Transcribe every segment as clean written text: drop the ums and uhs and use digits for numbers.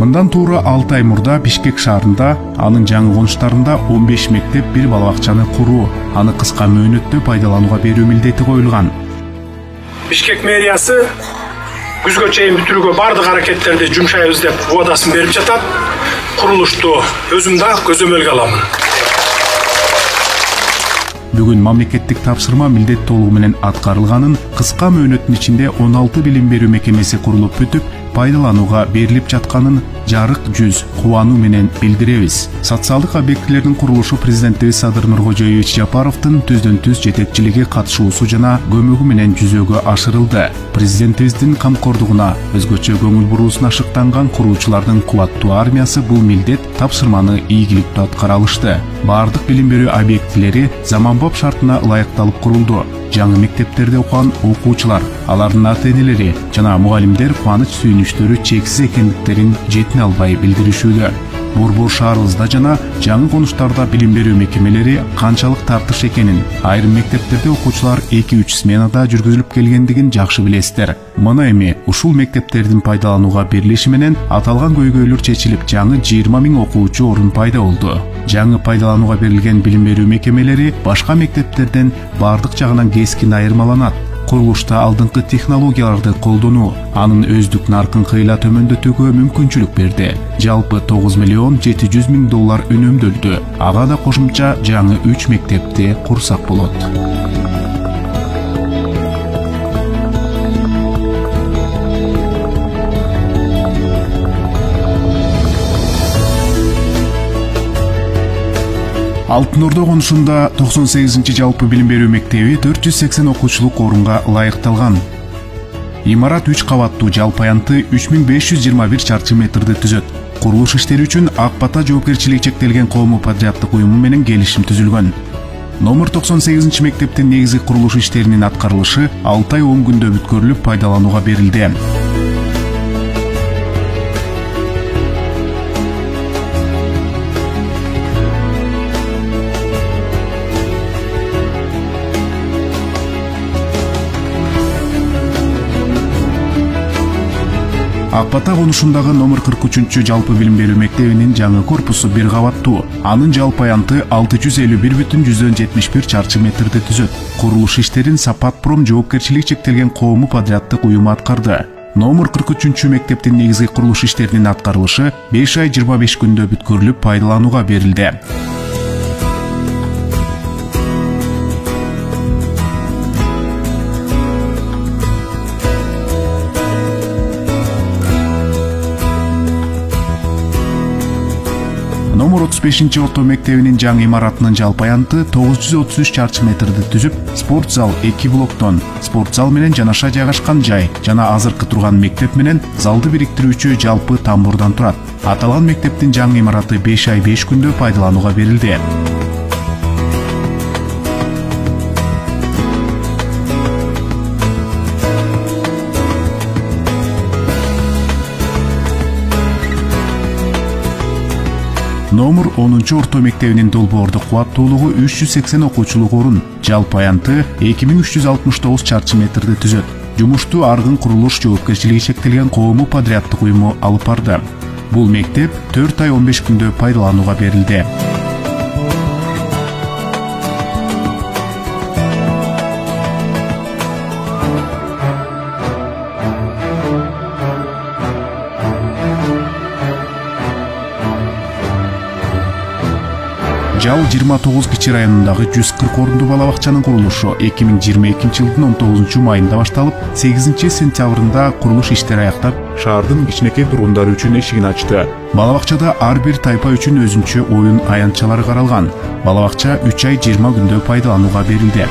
Мындан туура 6 ай мурда Бишкек шаарында, анын жаңы конуштарында 15 мектеп, бир балабакчаны куруу, аны кыска мөөнөттө пайдаланууга берүү милдети коюлган. Бишкек мэриясы күзгө чейин бүтүрүүгө бардык аракеттерди жумшайбыз деп убадасын берип жатат. Курулушту өзүм да көзөмөлгө аламын. Бүгүн мамлекеттик тапшырма милдет толугу менен аткарылганын, кыска мөөнөттүн ичинде 16 билим берүү мекемеси курулуп бүтүп, пайдаланууга берилип жатканын жарык жүз кубануу менен билдиребиз. Социалдык объектилердин курулушу президентибиз Садыр Нуркожоевич Жапаровдун түздөн-түз жетекчилиги, катышуусу жана көмөгү менен жүзөгө ашырылды. Президентибиздин камкордугуна, өзгөчө көңүл буруусуна ашыктанган куруучулардын кубаттуу армиясы бул милдет тапшырманы ийгиликтүү аткара алышты. Бардык билим берүү объектилери заманбап шартына ылайыкталып курулду. Жаңы мектептерде окуган окуучулар, алардын ата-энелери жана мугалимдер кубаныч сүйүнүчтөрү чексиз экендиктерин жетине албай билдиришүүдө. Борбор шаарыбызда жана жаңы конуштарда билим берүү мекемелери канчалык тартыш экенин, айрым мектептерде окуучулар 2-3 сменада жүргүзүлүп келгендигин жакшы билесиздер. Мына эми ушул мектептердин пайдаланууга берилиши менен аталган көйгөйлөр чечилип, жаңы 20 000 окуучу орун пайда болду. Жаңы пайдаланууга берилген билим берүү мекемелери башка мектептерден бардык жагынан кескин айырмаланат. Курулушта алдыңкы технологияларды колдонуу, анын өздүк наркын кыйла төмөндөтүүгө мүмкүнчүлүк берди. Жалпы $9 700 000 үнөмдөлдү. Ага да кошумча жаңы 3 мектепти курсак болот. Алтын Ордо конушунда 98 жалпы билим берүү мектеби 480 окуучулук орунга ылайыкталган. Имарат 3 кабаттуу, жалпы аянты 3521 чарчы метрди түзөт. Курулуш иштери үчүн Ак Бата жоопкерчилиги чектелген коомдук патриоттук уюму менен келишим түзүлгөн. Номер 98 мектептин негизги курулуш иштеринин аткарылышы 6 ай 10 күндө бүткөрүлүп пайдаланууга берилди. Ак Бата конушундагы номер 43 жалпы билим берүү мектебинин жаңы корпусу 1 кабаттуу. Анын жалпы аянты 651,71 чарчы метрди түзөт. Курулуш иштерин Сапатпром жоопкерчилиги чектелген коомдук патриоттук уюму аткарды. Номер 43 мектептин негизги курулуш иштеринин аткарылышы 5 ай 25 күндө бүткөрүлүп пайдаланууга берилди. Номер 35 орто мектебинин жаңы имаратынын жалпы аянты 933 чарчы метрди түзүп, спорт зал 2 блоктон, спорт зал менен жанаша жайгашкан жай жана азыркы турган мектеп менен залды бириктирүүчү жалпы тамбурдан турат. Аталган мектептин жаңы имараты 5 ай 5 күндө пайдаланууга берилди. Номер 10 орто мектебинин долбоордук кубаттуулугу 380 окуучулук орун, жалпы аянты 2369 чарчы метрди түзөт. Жумушту Аргын курулуш жоопкерчилиги чектелген коомдук патриоттук уюму алып барды. Бул мектеп 4 ай 15 күндө пайдаланууга берилди. Жал 29 кичи районундагы 140 орунду балабакчанын курулушу 2022 жылдын 19 майында башталып, 8 сентябрында курулуш иштери аяктап, шаардын кичинекей тургундары үчүн эшигин ачты. Балабакчада ар бир тайпа үчүн өзүнчө оюн аянтчалары каралган. Балабакча 3 ай 20 күндө пайдаланууга берилди.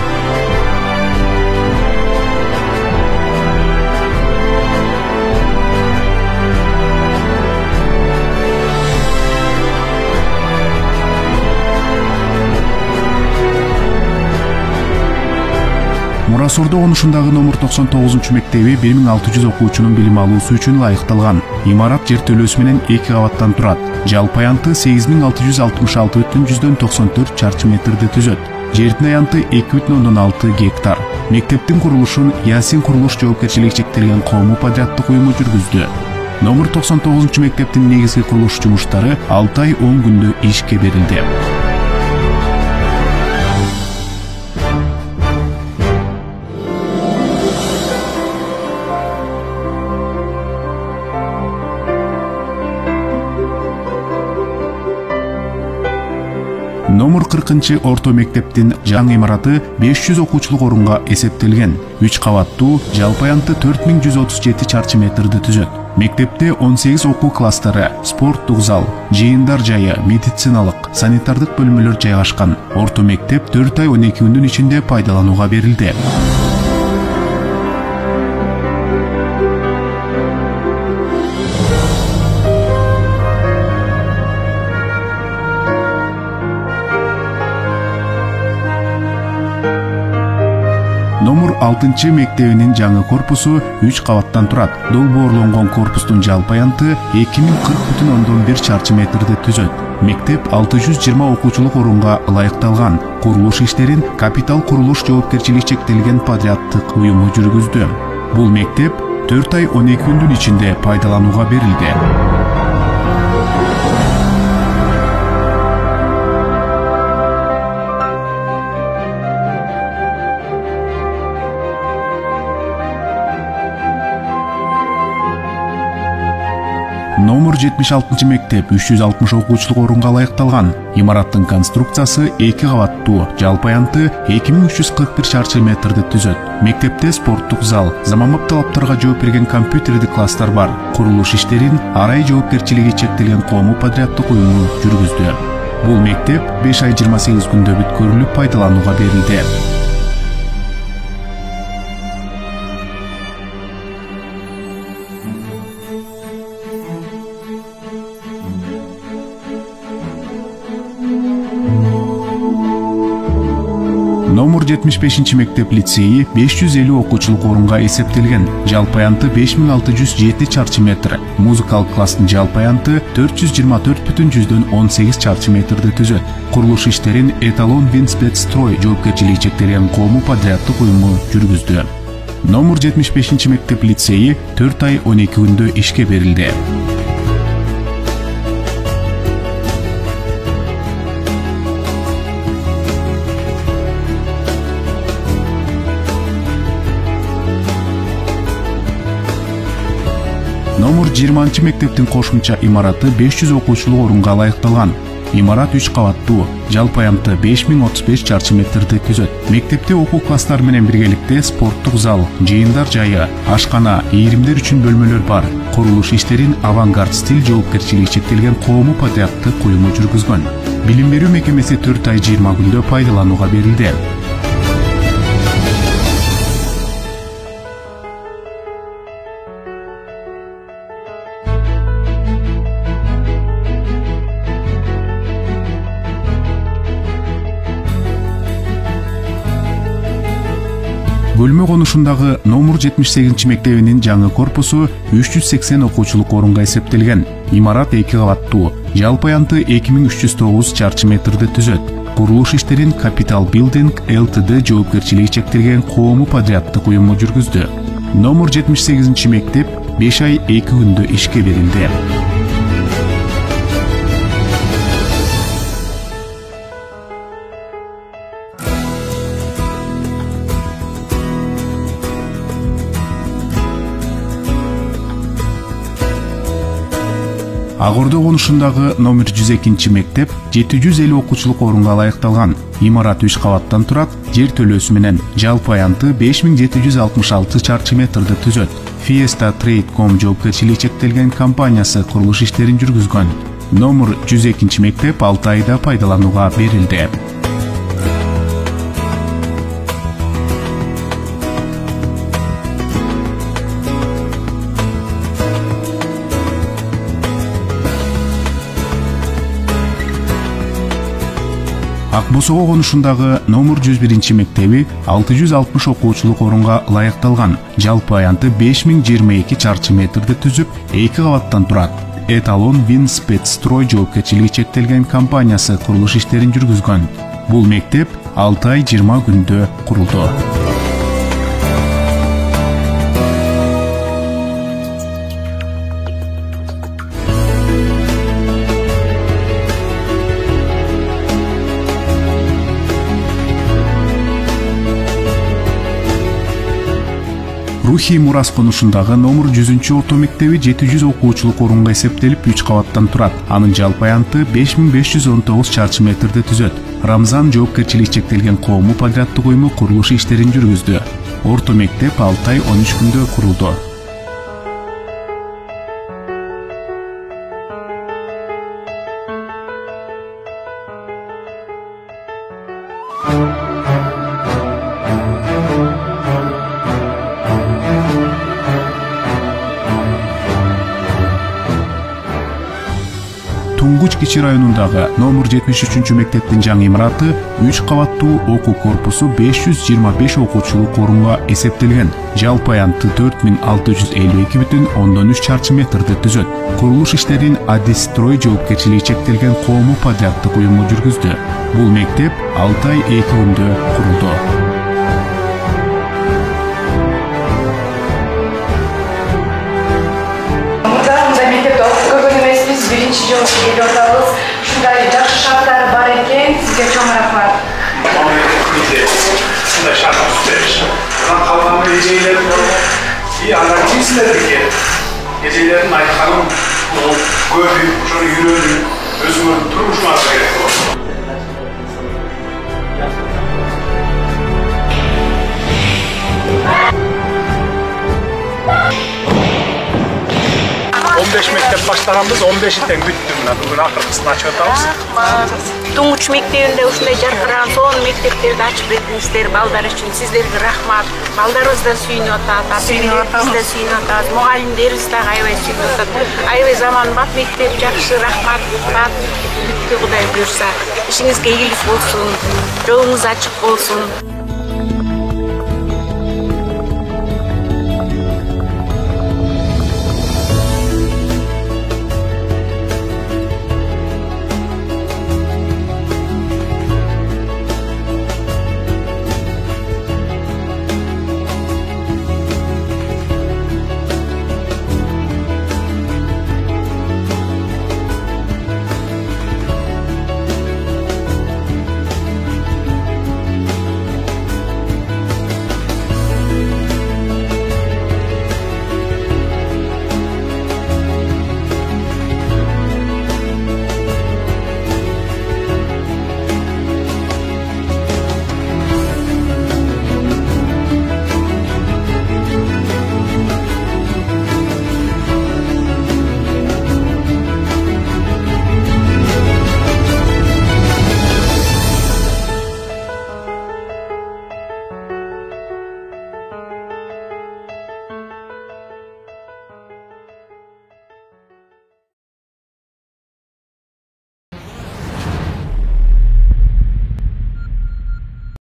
Мурасордо конушундагы номер 99 мектеби 1600 окуучунун билим алуусу үчүн ылайыкталган. Имарат жертөлөөсү менен 2 кабаттан турат. Жалпы аянты 8666,94 чарчы метрди түзөт. жердин аянты 2,6 гектар. Мектептин курулушун Ясин курулуш жоопкерчилиги чектелген коомдук подряддык уюму жүргүздү. Номер 99 мектептин негизги курулуш жумуштары 6 ай 10 күндө ишке берилди. Номер 40 орто мектептин жаңы имараты 500 окуучулук орунга эсептелген. 3 кабаттуу, жалпы аянты 4137 чарчы метрди түзөт. Мектепте 18 окуу класстары, спорттук зал, жыйындар жайы, медициналык, санитардык бөлмөлөр жайгашкан. Орто мектеп 4 ай 12 күндүн ичинде пайдаланууга берилди. Номер 6 мектебинин жаңы корпусу 3 кабаттан турат. Долбоорлонгон корпустун жалпы аянты 2040,1 чарчы метрди түзөт. Мектеп 620 окуучулук орунга ылайыкталган. Курулуш иштерин Капитал курулуш жоопкерчилиги чектелген подряддык уюму жүргүздү. Бул мектеп 4 ай 12 күндүн ичинде пайдаланууга берилди. Номер 76 мектеп 360 окуучулук орунга ылайыкталган. Имараттын конструкциясы 2 кабаттуу, жалпы аянты 2341 чарчы метрди түзөт. Мектепте спорттук зал, заманбап талаптарга жооп берген компьютердик класстар бар. Курулуш иштерин Арай жоопкерчилиги чектелген коомдук подряддык уюму жүргүздү. Бул мектеп 5 ай 28 күндө бүткөрүлүп пайдаланууга берилди. Номер 75 мектеп лицейи 550 окуучулук орунга эсептелген. Жалпы аянты 5607 чарчы метр. Музыкалык класстын жалпы аянты 424,18 чарчы метрди түзөт. Курулуш иштерин Эталон Винспецстрой жоопкерчилиги чектелген коомдук подряддык уюму жүргүздү. Номер 75 мектеп лицейи 4 ай 12 күндө ишке берилди. Номер 20 мектептин кошумча имараты 500 окуучулук орунга ылайыкталган. Имарат 3 кабаттуу, жалпы аянты 5035 чарчы метрди түзөт. Мектепте окуу класстары менен биргеликте спорттук зал, жыйындар жайы, ашкана, ийримдер үчүн бөлмөлөр бар. Курулуш иштерин Авангард стиль жоопкерчилиги чектелген коомдук подряддык уюму жүргүзгөн. Билим берүү мекемеси 4 ай 20 күндө пайдаланууга берилди. Бөлмө конушундагы номер 78 мектебинин жаңы корпусу 380 окуучулук орунга эсептелген. Имарат 2 кабаттуу, жалпы аянты 2309 чарчы метрди түзөт. Курулуш иштерин Capital Building Ltd жоопкерчилиги чектелген коомдук подряддык уюму жүргүздү. Номер 78 мектеп 5 ай 2 күндө ишке берилди. Ак Ордо конушундагы номер 102 мектеп 750 окуучулук орунга ылайыкталган. Имарат 3 кабаттан турат, жер төлөөсү менен жалпы аянты 5766 чарчы метрди түзөт. Fiesta Trade.com жоопкерчилиги чектелген компаниясы курулуш иштерин жүргүзгөн. Номер 102 мектеп 6 айда пайдаланууга берилди. Ак Босого конушундагы номер 101 мектеби 660 окуучулук орунга ылайыкталган. Жалпы аянты 5022 чарчы метрди түзүп, 2 кабаттан турат. Эталон Винспецстрой жоопкерчилиги чектелген компаниясы курулуш иштерин жүргүзгөн. Бул мектеп 6 ай 20 күндө курулду. Рухий мурас конушундагы номер 100 орто мектеби 700 окуучулук орунга эсептелип 3 кабаттан турат. Анын жалпы аянты 5519 чарчы метрди түзөт. Рамзан жоопкерчилиги чектелген коому подряддык уюму курулуш иштерин жүргүздү. Орто мектеп 6 ай 13 күндө курулду. Туңгуч кичи районундагы номер 73 мектептин жаңы имараты 3 кабаттуу окуу корпусу 525 окуучулук орунга эсептелген. Жалпы аянты 4652,3 чарчы метрди түзөт. Курулуш иштерин Адис Строй жоопкерчилиги чектелген коому подряддык уюму жүргүздү. Бул мектеп 6 ай 2 күндө курулду. Birinci жыл Елордабыз ушундай жакшы шарттар бар экен, сизге чоң рахмат. Ушундай шарттар түзөбүз. Калган эжелер и анда кимсиздер экен. Эжелердин айтканын көрүп, ошону үйрөнүп, өзүңөрдүн турмушуңарга керек болот. Мектеп баштаганбыз, 15 тең бүттү мына бүгүн акыркысын ачып атабыз. Туңгуч мектебинде ушундай жаркыраган сонун мектептерди ачып бердиңиздер балдар үчүн. Сиздерге рахмат. Балдарыбыз да сүйүнүп атат, биз да сүйүнүп атабыз. Мугалимдерибиз да аябай сүйүнүп атат. Аябай заманбап мектеп, жакшы рахмат. Бүттү Кудай буйрса. Ишиңизге ийгилик болсун. Жолуңуз ачык болсун.